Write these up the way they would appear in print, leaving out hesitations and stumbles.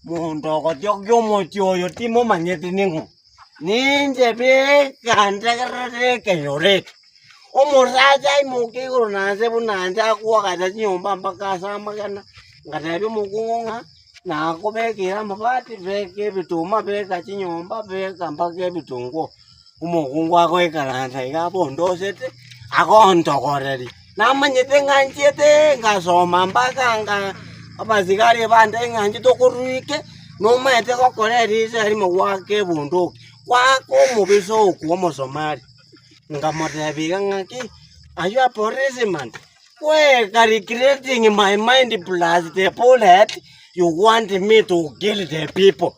Mundo ko yo mo yo timo manyeti ningo. Ninje be kanda karare kenyore. Omoraja imuke urunanze bunanja kuwakata nyumba mpaka sama kana. Ngatabi mukunga na kubekera mabati beke bituma beka chinyumba beka mpaka bitungo. Umukungu akoikalanta ikabondo sete akontokoreri. Namanyete nganjete ngasoma mpaka nga abazikari bande nganji tokuruike nomete kokoreri seri mwake bunduki kwako mubiso kuomo Somali ngamotebiga ngaki are you a policeman we calculating my mind plus the bullet you want me to kill the people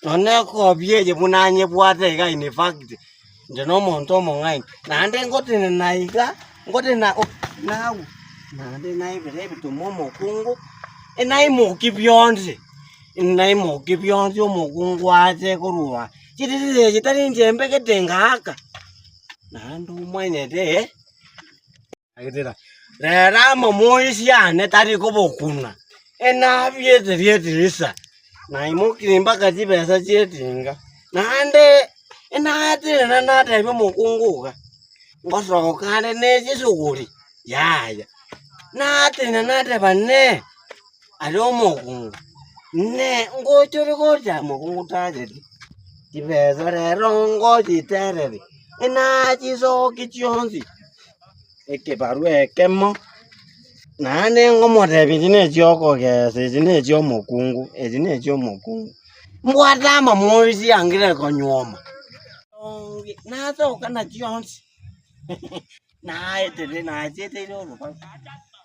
oneko bieje bunanye bwate ga in fact ndeno monto mongai nande ngote naiga ngote na now nande naibere bitumomo kungu enai moki beyonce enai moki beyonce omukungu ate kurua chitire chitari njembe ketengaka nandu mwenete agitira rera momoisiane tari kobokuna ena biete rietirisa na imoki mpaka chibesa chetinga nande ena ate na nata ibo mukunguga ngosokane ne chisuguri yaya nate na nata bane alo mukungu ne ngochore koja mukungu tajeti chibesa rero ngochi tereri ena chiso kichionzi ekebaru ekemo nane ngomotebi chine chioko kese chine chio mukungu echine chio mukungu mbwatama moisi angire konyoma nazo kana chionzi na etete na chete ro ko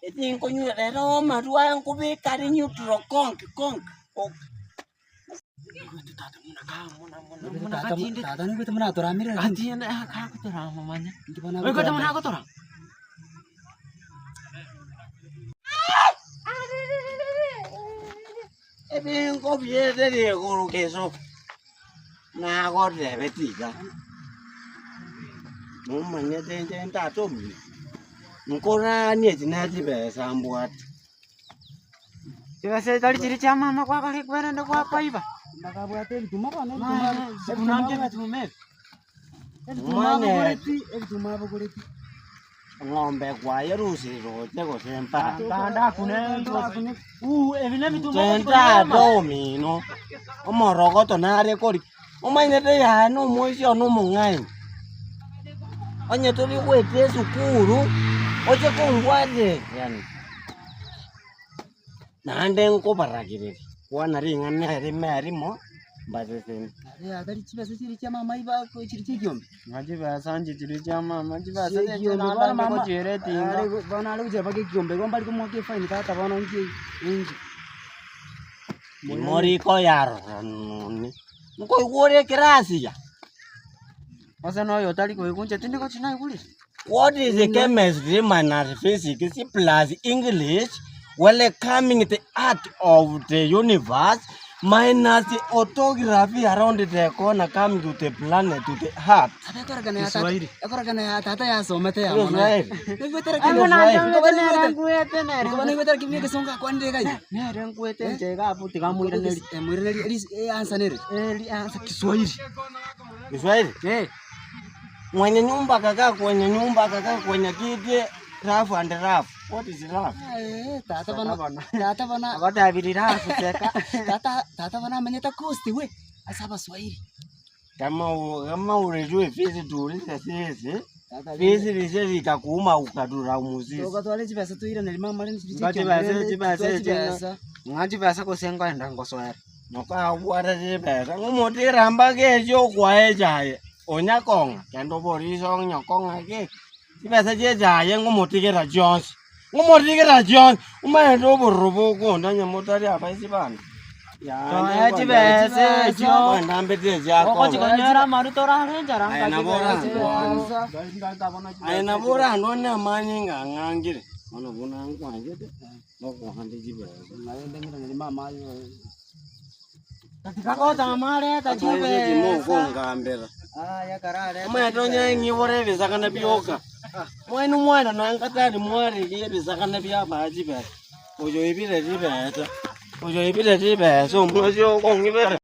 etin konyu rero marua nkubikari neutral konk Tata ni kita mana tora mira Ganti na ako tora mamanya. Ay ko naman ako tora. Ebe ko biete de ko keso. Na ko de betika. Mamanya den ta to mi. Ngora ni tina tibe sambuat. Tiba saya tadi cerita mama kwa kali kemarin ada apa iba? nakabuate bituma bana Bunamke batume. bituma bogoreti Ngombe kwa yerusi rote ko sempa. Tanda kune evine bituma. Tenta domi no. Omoroko to nare kori. Omainete ya no moisi ono mungai. Onye tuli kwete sukuru. Oche kongwate yani. Nande nko barakire. Wana ringa nere merimo. Bazesen. ya tadi cibasa ciri cama mai ba ko ciri cikiom Ngaji bahasa anji ciri cama, ngaji bahasa de nanda ko jere tinga. bana lu jaba ke kiom be gombal ko mo ke fine tata bana ngi ngi Mori ko yaro. Nko wore kirasi ya. Asa no yo tali ko kunje tindi ko china kuli. What is the chemistry minus physics plus English? Welcoming the art of the universe minus the orthography around the corner coming to the planet to the heart. ada ko ragana ya tata ko ragana ya tata ya somete ya Yes, right. better Amo na jang le ne rangu ete ne. ko bana better kimi ke songa ko ande kai Ne rangu ete jega apu tiga muira ne. muireli answer nere Eli ansa Kiswahili. Kiswahili. Mwenye nyumba kaka kwenye kiti rafu and rafu. What is rafu? tata bana Agora virira seka. tata bana menyata kosti we asaba Swahili Kama urejue fisi tuulize sisi. tata Fisi lisezi kakuma ukadura umuzizi. toka twale chibasa tuira ne mama mali Ngaji bahasa ko sengo enda ngoswera. Noka wara jibesa. Ngumuti ramba kejo kwa ejaye. Onyakonga. Kendo boriso nyakonga ke. Jibesa jejaye ngumuti kera Jones. Ngumuti kera Jones. Umaendo borobo ko ndanya motari abaisi bana. Ya jibesa jo. Ndambete jako. Ko chikonyera maru tora ne jarang Aina bora nona manyinga ngangire. Ono buna ngwanje de. Noko hande jibesa. ne mama Katika ko tamare ta Chibe chibe. moko ngambera. ya karare Umatonya ngibore bizakana byoka. Mwana nangakatari mwari ye bizakana byaba jibe. Ojo ibire jibeta. 我就一边在这边，所以我们就讲一边。